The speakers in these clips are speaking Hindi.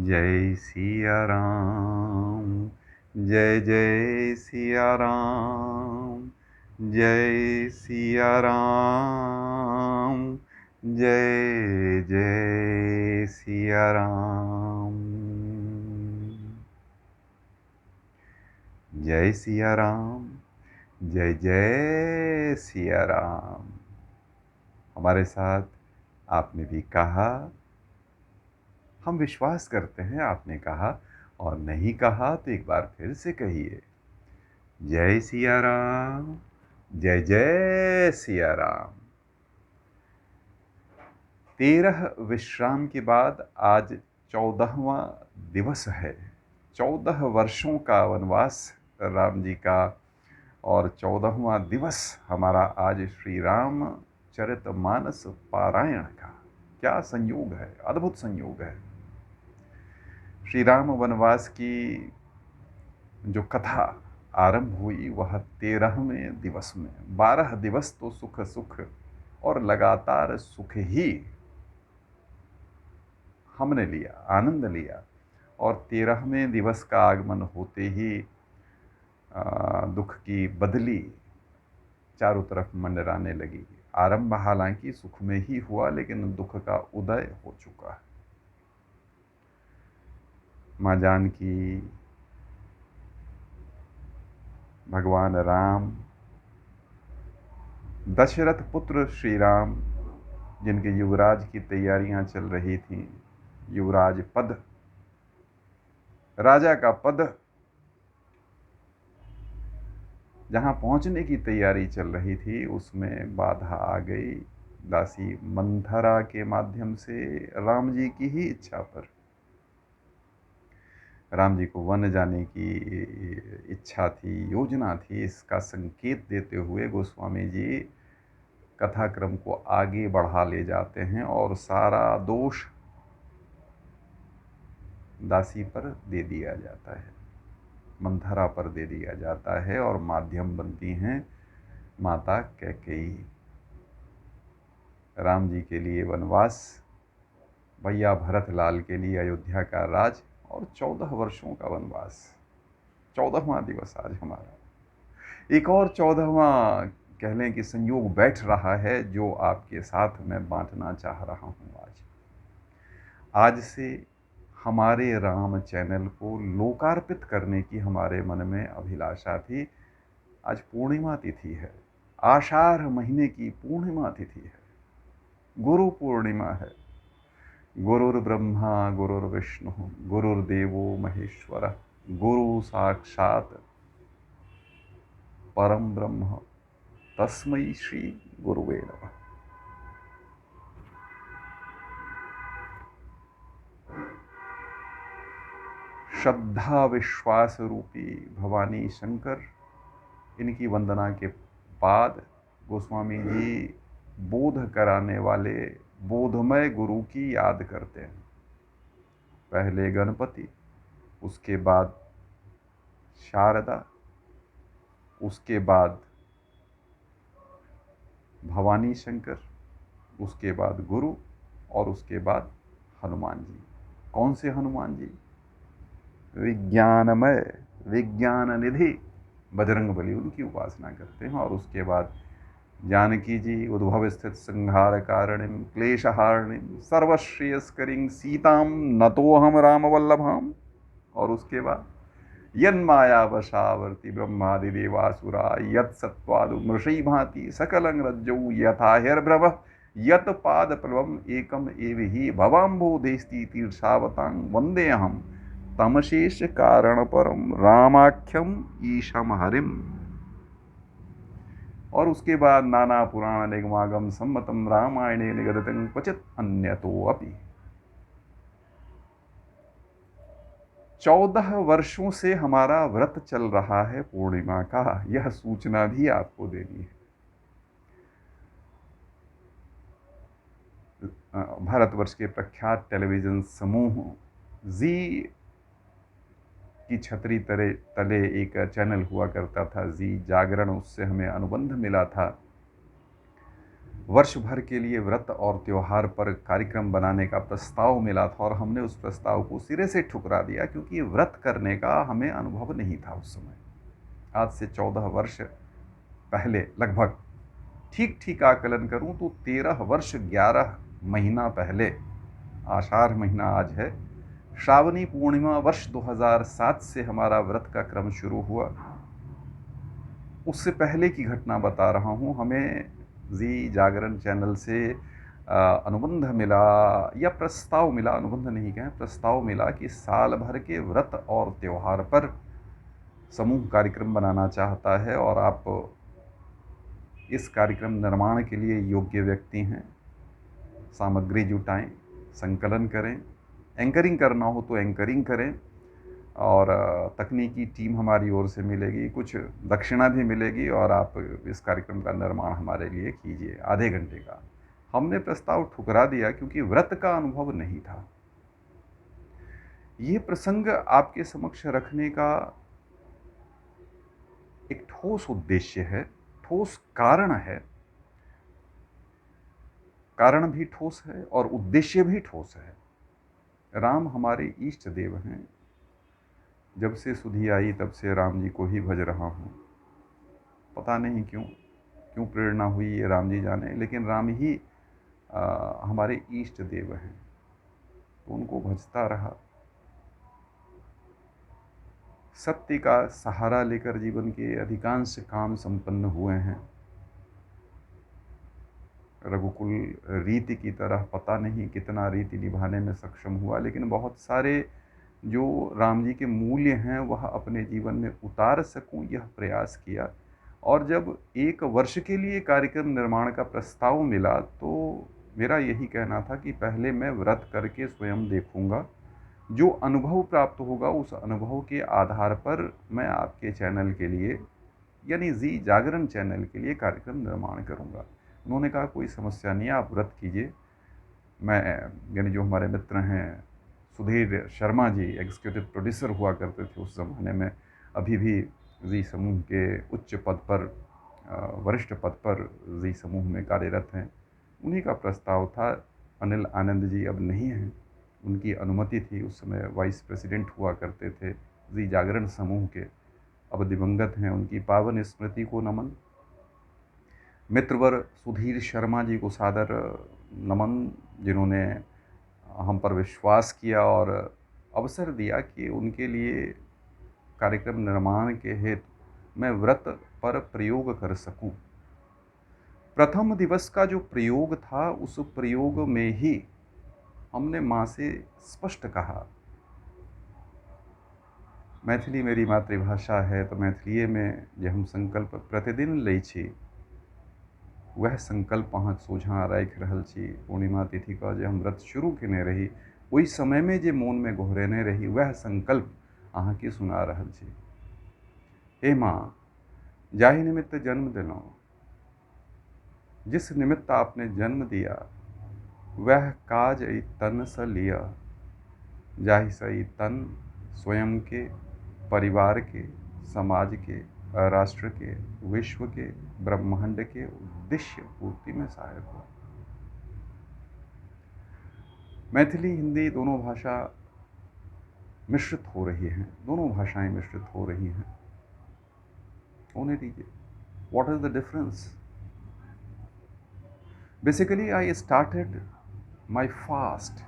जय सिया राम। जय जय सिया राम। जय सिया राम। जय जय सिया राम। जय सिया राम। जय जय सिया राम। हमारे साथ आपने भी कहा, हम विश्वास करते हैं आपने कहा, और नहीं कहा तो एक बार फिर से कहिए, जय सिया राम। जय जय सिया राम। 13 विश्राम के बाद आज 14वां दिवस है। 14 वर्षों का वनवास राम जी का, और 14वां दिवस हमारा आज श्री राम चरितमानस पारायण का। क्या संयोग है, अद्भुत संयोग है। श्री राम वनवास की जो कथा आरंभ हुई वह 13वें दिवस में। 12 दिवस तो सुख सुख और लगातार सुख ही हमने लिया, आनंद लिया, और 13वें दिवस का आगमन होते ही दुख की बदली चारों तरफ मंडराने लगी। आरंभ हालांकि सुख में ही हुआ, लेकिन दुख का उदय हो चुका है। माँ जानकी, भगवान राम, दशरथ पुत्र श्री राम, जिनके युवराज की तैयारियां चल रही थीं, युवराज पद, राजा का पद जहां पहुंचने की तैयारी चल रही थी, उसमें बाधा आ गई दासी मंथरा के माध्यम से राम जी की ही इच्छा पर। राम जी को वन जाने की इच्छा थी, योजना थी। इसका संकेत देते हुए गोस्वामी जी कथाक्रम को आगे बढ़ा ले जाते हैं और सारा दोष दासी पर दे दिया जाता है, मंथरा पर दे दिया जाता है, और माध्यम बनती हैं माता कैकेयी। राम जी के लिए वनवास, भैया भरत लाल के लिए अयोध्या का राज, और 14 वर्षों का वनवास। 14वां दिवस आज हमारा। एक और 14वां कह लें कि संयोग बैठ रहा है, जो आपके साथ मैं बांटना चाह रहा हूं। आज से हमारे राम चैनल को लोकार्पित करने की हमारे मन में अभिलाषा थी। आज पूर्णिमा तिथि है, आषाढ़ महीने की पूर्णिमा तिथि है, गुरु पूर्णिमा है। गुरुर्ब्रह्मा गुरुर्विष्णु गुरुर्देवो महेश्वर, गुरु साक्षात परम ब्रह्म, तस्मै श्री गुरुवे नमः। श्रद्धा विश्वास रूपी भवानी शंकर, इनकी वंदना के बाद गोस्वामी जी बोध कराने वाले बोधमय गुरु की याद करते हैं। पहले गणपति, उसके बाद शारदा, उसके बाद भवानी शंकर, उसके बाद गुरु, और उसके बाद हनुमान जी। कौन से हनुमान जी? विज्ञानमय, विज्ञान निधि बजरंग बली, उनकी उपासना करते हैं। और उसके बाद जानकी जी, उद्भव स्थित संहार कारणिम क्लेशहारिणीम सर्वश्रेयस्करीं सीताम नतोहम राम वल्लभाम। और उसके बाद यन्मायावशावर्ति ब्रह्मादि देवासुरा यत् सत्त्वादु मृषि भांति सकलं रज्जौ यथा हिरभ्रवः यत् पादप्लवम् एकम एव हि भवाम्भोधेस्ति तीर्षावतां वन्देऽहं तमशेष कारण परम रामाख्यम ईशम हरिम। और उसके बाद नाना पुराण निगमागम सम्मतम रामायणे निगदितं क्वचित अन्यतो अपि। 14 वर्षों से हमारा व्रत चल रहा है पूर्णिमा का, यह सूचना भी आपको देनी है। भारतवर्ष के प्रख्यात टेलीविजन समूह जी की छतरी तले एक चैनल हुआ करता था, जी जागरण, उससे हमें अनुबंध मिला था। वर्ष भर के लिए व्रत और त्यौहार पर कार्यक्रम बनाने का प्रस्ताव मिला था और हमने उस प्रस्ताव को सिरे से ठुकरा दिया, क्योंकि व्रत करने का हमें अनुभव नहीं था उस समय। आज से 14 वर्ष पहले लगभग, ठीक ठीक आकलन करूं तो 13 वर्ष 11 महीना पहले, आषाढ़ महीना आज है, श्रावणी पूर्णिमा वर्ष 2007 से हमारा व्रत का क्रम शुरू हुआ। उससे पहले की घटना बता रहा हूँ। हमें जी जागरण चैनल से अनुबंध मिला या प्रस्ताव मिला, अनुबंध नहीं कहें, प्रस्ताव मिला कि साल भर के व्रत और त्यौहार पर समूह कार्यक्रम बनाना चाहता है और आप इस कार्यक्रम निर्माण के लिए योग्य व्यक्ति हैं। सामग्री जुटाएं, संकलन करें, एंकरिंग करना हो तो एंकरिंग करें, और तकनीकी टीम हमारी ओर से मिलेगी, कुछ दक्षिणा भी मिलेगी, और आप इस कार्यक्रम का निर्माण हमारे लिए कीजिए आधे घंटे का। हमने प्रस्ताव ठुकरा दिया क्योंकि व्रत का अनुभव नहीं था। ये प्रसंग आपके समक्ष रखने का एक ठोस उद्देश्य है, ठोस कारण है। कारण भी ठोस है और उद्देश्य भी ठोस है। राम हमारे इष्ट देव हैं। जब से सुधि आई तब से राम जी को ही भज रहा हूँ। पता नहीं क्यों प्रेरणा हुई, ये राम जी जाने, लेकिन राम ही हमारे इष्ट देव हैं, तो उनको भजता रहा। सत्य का सहारा लेकर जीवन के अधिकांश काम संपन्न हुए हैं। रघुकुल रीति की तरह पता नहीं कितना रीति निभाने में सक्षम हुआ, लेकिन बहुत सारे जो राम जी के मूल्य हैं वह अपने जीवन में उतार सकूं, यह प्रयास किया। और जब 1 वर्ष के लिए कार्यक्रम निर्माण का प्रस्ताव मिला तो मेरा यही कहना था कि पहले मैं व्रत करके स्वयं देखूंगा, जो अनुभव प्राप्त होगा उस अनुभव के आधार पर मैं आपके चैनल के लिए, यानी जी जागरण चैनल के लिए कार्यक्रम निर्माण करूंगा। उन्होंने कहा कोई समस्या नहीं है, आप व्रत कीजिए। मैं, यानी जो हमारे मित्र हैं सुधीर शर्मा जी, एग्जीक्यूटिव प्रोड्यूसर हुआ करते थे उस ज़माने में, अभी भी जी समूह के उच्च पद पर, वरिष्ठ पद पर जी समूह में कार्यरत हैं। उन्हीं का प्रस्ताव था। अनिल आनंद जी अब नहीं हैं, उनकी अनुमति थी, उस समय वाइस प्रेसिडेंट हुआ करते थे जी जागरण समूह के, अब दिवंगत हैं, उनकी पावन स्मृति को नमन। मित्रवर सुधीर शर्मा जी को सादर नमन, जिन्होंने हम पर विश्वास किया और अवसर दिया कि उनके लिए कार्यक्रम निर्माण के हेतु मैं व्रत पर प्रयोग कर सकूं। प्रथम दिवस का जो प्रयोग था, उस प्रयोग में ही हमने माँ से स्पष्ट कहा, मैथिली मेरी मातृभाषा है तो मैथिलीए में जे हम संकल्प प्रतिदिन लै छी, वह संकल्प अहाँक सोझाँ राखि रहल छी। पूर्णिमा तिथि का जे हम व्रत शुरू केने रही, ओहि समय में जे मोन में गोहरेने रही, वह संकल्प अहाँके सुना रहल छी। हे माँ, जाहि निमित्त जन्म दिलौं, जिस निमित्त आपने जन्म दिया, वह काज ई तन स लिया, जाहि स ई तन स्वयं के, परिवार के, समाज के, राष्ट्र के, विश्व के, ब्रह्मांड के उद्देश्य पूर्ति में सहायक हुआ। मैथिली हिंदी दोनों भाषा मिश्रित हो रही हैं, दोनों भाषाएं मिश्रित हो रही हैं, होने दीजिए। What is the difference? Basically, I started my fast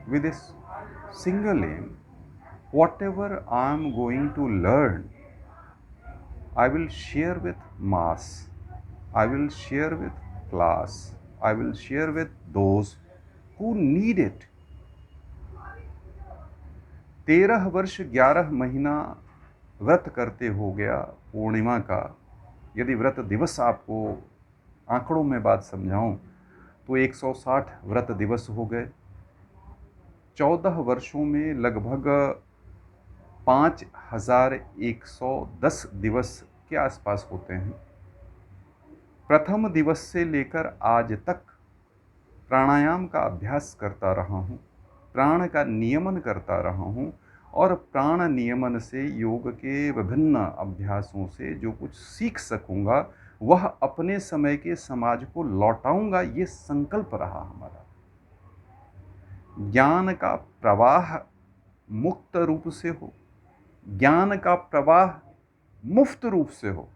with this single aim. Whatever I am going to learn, I will share with mass, I will share with class, I will share with those who need it. 13 वर्ष 11 महीना व्रत करते हो गया पूर्णिमा का। यदि व्रत दिवस आपको आंकड़ों में बात समझाऊं तो 160 व्रत दिवस हो गए। 14 वर्षों में लगभग 5110 दिवस के आसपास होते हैं। प्रथम दिवस से लेकर आज तक प्राणायाम का अभ्यास करता रहा हूँ, प्राण का नियमन करता रहा हूँ, और प्राण नियमन से योग के विभिन्न अभ्यासों से जो कुछ सीख सकूँगा वह अपने समय के समाज को लौटाऊंगा, ये संकल्प रहा हमारा। ज्ञान का प्रवाह मुक्त रूप से हो, ज्ञान का प्रवाह मुफ्त रूप से हो।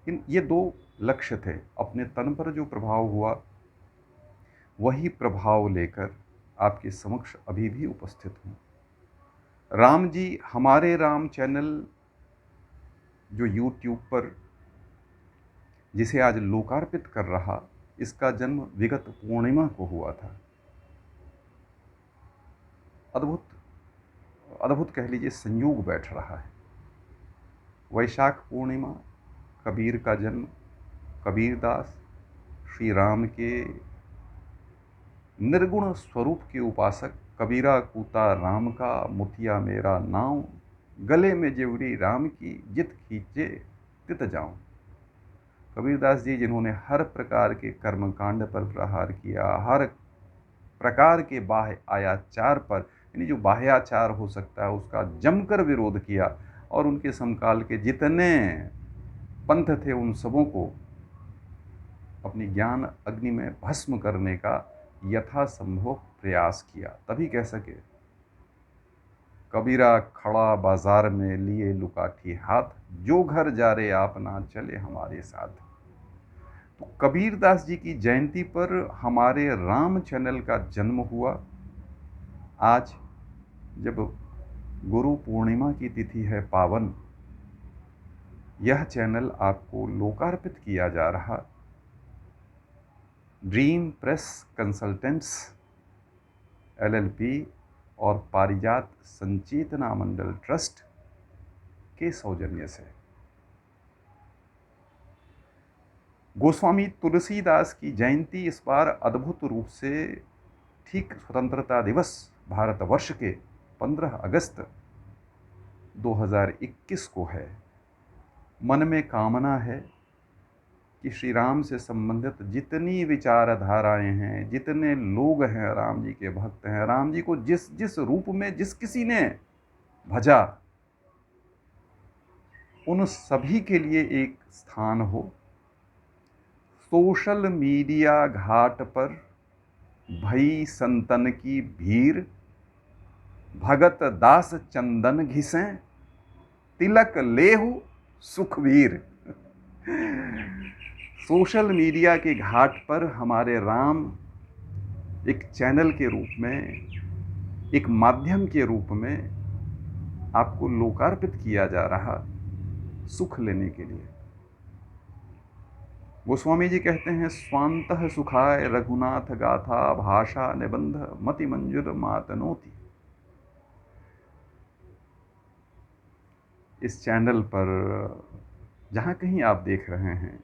ये दो लक्ष्य थे। अपने तन पर जो प्रभाव हुआ वही प्रभाव लेकर आपके समक्ष अभी भी उपस्थित हूँ। राम जी, हमारे राम चैनल जो यूट्यूब पर जिसे आज लोकार्पित कर रहा, इसका जन्म विगत पूर्णिमा को हुआ था। अद्भुत अद्भुत कह लीजिए संयोग बैठ रहा है। वैशाख पूर्णिमा, कबीर का जन्म, कबीरदास श्री राम के निर्गुण स्वरूप के उपासक। कबीरा कूता राम का, मुठिया मेरा नाव, गले में जेवरी राम की, जित खींचे तित जाऊं। कबीरदास जी जिन्होंने हर प्रकार के कर्मकांड पर प्रहार किया, हर प्रकार के बाह्य आयाचार पर, यानी जो बाह्याचार हो सकता है उसका जमकर विरोध किया, और उनके समकाल के जितने पंथ थे उन सबों को अपनी ज्ञान अग्नि में भस्म करने का यथासंभव प्रयास किया। तभी कह सके, कबीरा खड़ा बाजार में लिए लुकाठी हाथ, जो घर जा रे आप ना चले हमारे साथ। तो कबीरदास जी की जयंती पर हमारे राम चैनल का जन्म हुआ। आज जब गुरु पूर्णिमा की तिथि है पावन, यह चैनल आपको लोकार्पित किया जा रहा ड्रीम प्रेस कंसल्टेंट्स LLP और पारिजात संचेतना मंडल ट्रस्ट के सौजन्य से। गोस्वामी तुलसीदास की जयंती इस बार अद्भुत रूप से ठीक स्वतंत्रता दिवस भारतवर्ष के 15 अगस्त 2021 को है। मन में कामना है कि श्री राम से संबंधित जितनी विचारधाराएं हैं, जितने लोग हैं राम जी के भक्त हैं, राम जी को जिस जिस रूप में जिस किसी ने भजा, उन सभी के लिए एक स्थान हो। सोशल मीडिया घाट पर भई संतन की भीड़, भगत दास चंदन घिसें, तिलक लेहु सुखवीर। सोशल मीडिया के घाट पर हमारे राम एक चैनल के रूप में, एक माध्यम के रूप में आपको लोकार्पित किया जा रहा सुख लेने के लिए। गोस्वामी जी कहते हैं, स्वांतः सुखाय रघुनाथ गाथा, भाषा निबंध मति मंजुर मातनोति। इस चैनल पर जहाँ कहीं आप देख रहे हैं,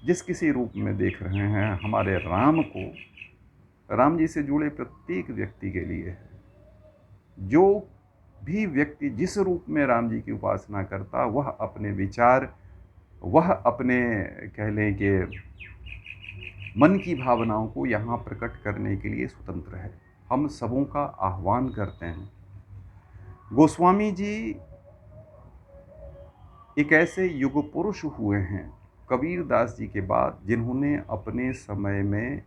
जिस किसी रूप में देख रहे हैं, हमारे राम को, राम जी से जुड़े प्रत्येक व्यक्ति के लिए है। जो भी व्यक्ति जिस रूप में राम जी की उपासना करता, वह अपने विचार, वह अपने कह लें कि मन की भावनाओं को यहाँ प्रकट करने के लिए स्वतंत्र है। हम सबों का आह्वान करते हैं। गोस्वामी जी एक ऐसे युग पुरुष हुए हैं कबीरदास जी के बाद, जिन्होंने अपने समय में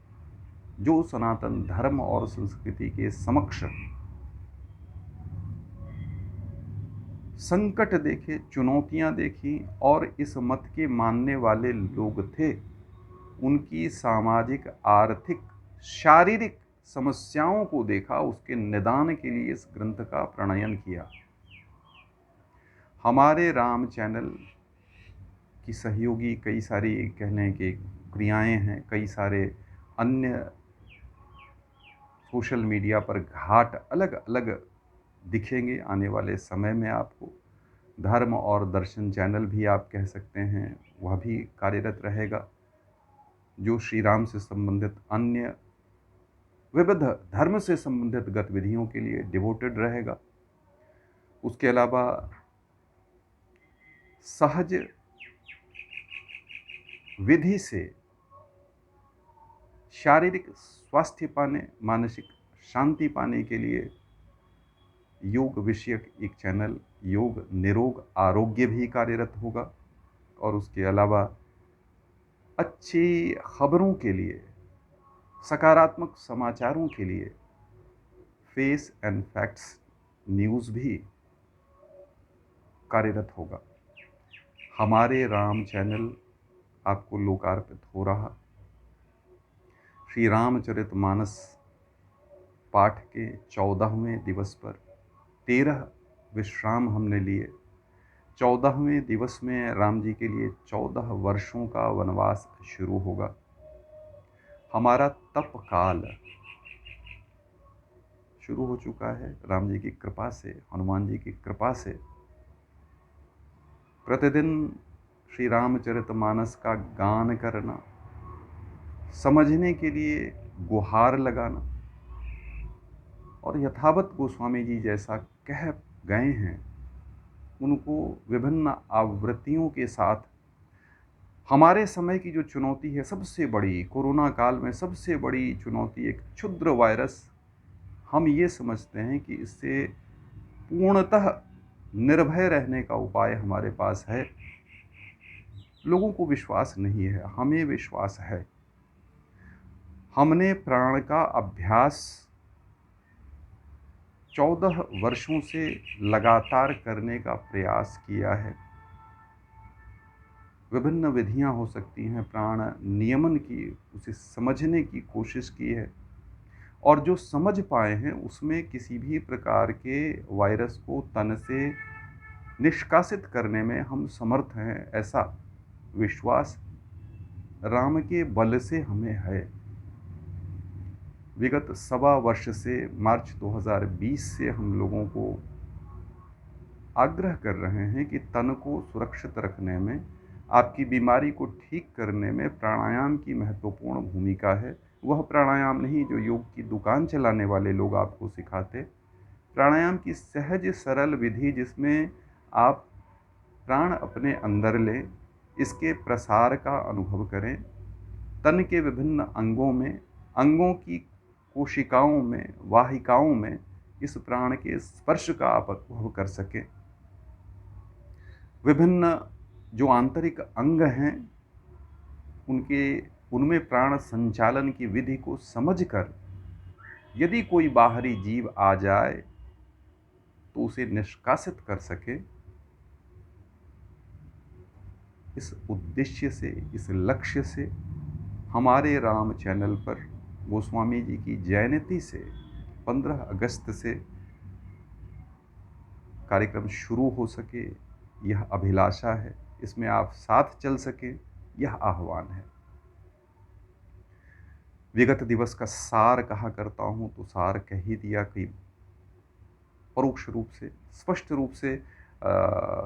जो सनातन धर्म और संस्कृति के समक्ष संकट देखे, चुनौतियां देखी, और इस मत के मानने वाले लोग थे, उनकी सामाजिक, आर्थिक, शारीरिक समस्याओं को देखा, उसके निदान के लिए इस ग्रंथ का प्रणयन किया। हमारे राम चैनल की सहयोगी कई सारी कह लें कि क्रियाएं हैं, कई सारे अन्य सोशल मीडिया पर घाट अलग अलग दिखेंगे आने वाले समय में आपको। धर्म और दर्शन चैनल भी आप कह सकते हैं, वह भी कार्यरत रहेगा, जो श्री राम से संबंधित अन्य विविध धर्म से संबंधित गतिविधियों के लिए डिवोटेड रहेगा। उसके अलावा सहज विधि से शारीरिक स्वास्थ्य पाने, मानसिक शांति पाने के लिए योग विषयक एक चैनल योग निरोग आरोग्य भी कार्यरत होगा। और उसके अलावा अच्छी खबरों के लिए, सकारात्मक समाचारों के लिए फेस एंड फैक्ट्स न्यूज़ भी कार्यरत होगा। हमारे राम चैनल आपको लोकार्पित हो रहा श्री रामचरितमानस पाठ के 14वें दिवस पर 13 विश्राम हमने लिए। 14वें दिवस में राम जी के लिए 14 वर्षों का वनवास शुरू होगा। हमारा तप काल शुरू हो चुका है। राम जी की कृपा से, हनुमान जी की कृपा से प्रतिदिन श्री रामचरितमानस का गान करना, समझने के लिए गुहार लगाना, और यथावत गोस्वामी जी जैसा कह गए हैं उनको विभिन्न आवृत्तियों के साथ, हमारे समय की जो चुनौती है सबसे बड़ी, कोरोना काल में सबसे बड़ी चुनौती एक क्षुद्र वायरस, हम ये समझते हैं कि इससे पूर्णतः निर्भय रहने का उपाय हमारे पास है। लोगों को विश्वास नहीं है, हमें विश्वास है। हमने प्राण का अभ्यास 14 वर्षों से लगातार करने का प्रयास किया है। विभिन्न विधियां हो सकती हैं, प्राण नियमन की, उसे समझने की कोशिश की है, और जो समझ पाए हैं उसमें किसी भी प्रकार के वायरस को तन से निष्कासित करने में हम समर्थ हैं, ऐसा विश्वास राम के बल से हमें है। विगत 1.25 वर्ष से, मार्च 2020 से हम लोगों को आग्रह कर रहे हैं कि तन को सुरक्षित रखने में, आपकी बीमारी को ठीक करने में प्राणायाम की महत्वपूर्ण भूमिका है। वह प्राणायाम नहीं जो योग की दुकान चलाने वाले लोग आपको सिखाते। प्राणायाम की सहज सरल विधि जिसमें आप प्राण अपने अंदर लें, इसके प्रसार का अनुभव करें, तन के विभिन्न अंगों में, अंगों की कोशिकाओं में, वाहिकाओं में इस प्राण के स्पर्श का आप अनुभव कर सकें। विभिन्न जो आंतरिक अंग हैं उनमें प्राण संचालन की विधि को समझकर यदि कोई बाहरी जीव आ जाए तो उसे निष्कासित कर सके, इस उद्देश्य से, इस लक्ष्य से हमारे राम चैनल पर गोस्वामी जी की जयंती से 15 अगस्त से कार्यक्रम शुरू हो सके, यह अभिलाषा है। इसमें आप साथ चल सकें, यह आह्वान है। विगत दिवस का सार कहा करता हूँ तो सार कह ही दिया। कई परोक्ष रूप से, स्पष्ट रूप से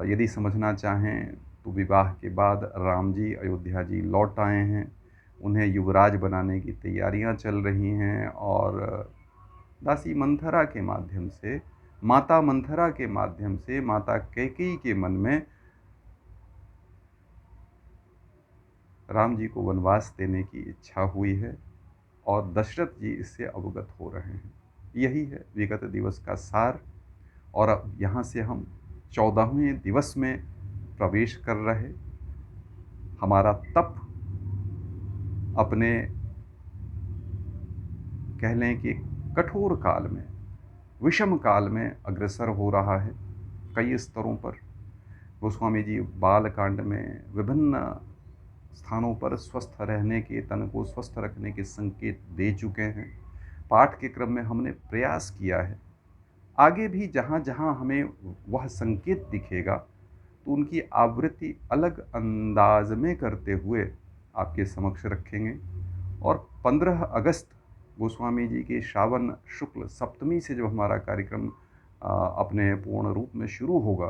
यदि समझना चाहें तो विवाह के बाद राम जी अयोध्या जी लौट आए हैं, उन्हें युवराज बनाने की तैयारियां चल रही हैं, और दासी मंथरा के माध्यम से, माता मंथरा के माध्यम से माता कैकेयी के मन में राम जी को वनवास देने की इच्छा हुई है, और दशरथ जी इससे अवगत हो रहे हैं। यही है विगत दिवस का सार। और अब यहाँ से हम 14वें दिवस में प्रवेश कर रहे। हमारा तप अपने कह लें कि कठोर काल में, विषम काल में अग्रसर हो रहा है कई स्तरों पर। गोस्वामी जी बालकांड में विभिन्न स्थानों पर स्वस्थ रहने के, तन को स्वस्थ रखने के संकेत दे चुके हैं। पाठ के क्रम में हमने प्रयास किया है, आगे भी जहाँ जहाँ हमें वह संकेत दिखेगा तो उनकी आवृत्ति अलग अंदाज में करते हुए आपके समक्ष रखेंगे। और 15 अगस्त गोस्वामी जी के श्रावण शुक्ल सप्तमी से जब हमारा कार्यक्रम अपने पूर्ण रूप में शुरू होगा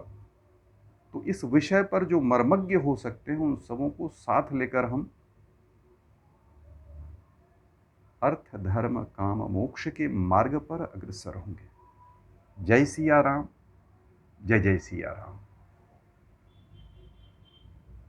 तो इस विषय पर जो मर्मज्ञ हो सकते हैं उन सबों को साथ लेकर हम अर्थ, धर्म, काम, मोक्ष के मार्ग पर अग्रसर होंगे। जय सिया राम, जय जय सिया राम।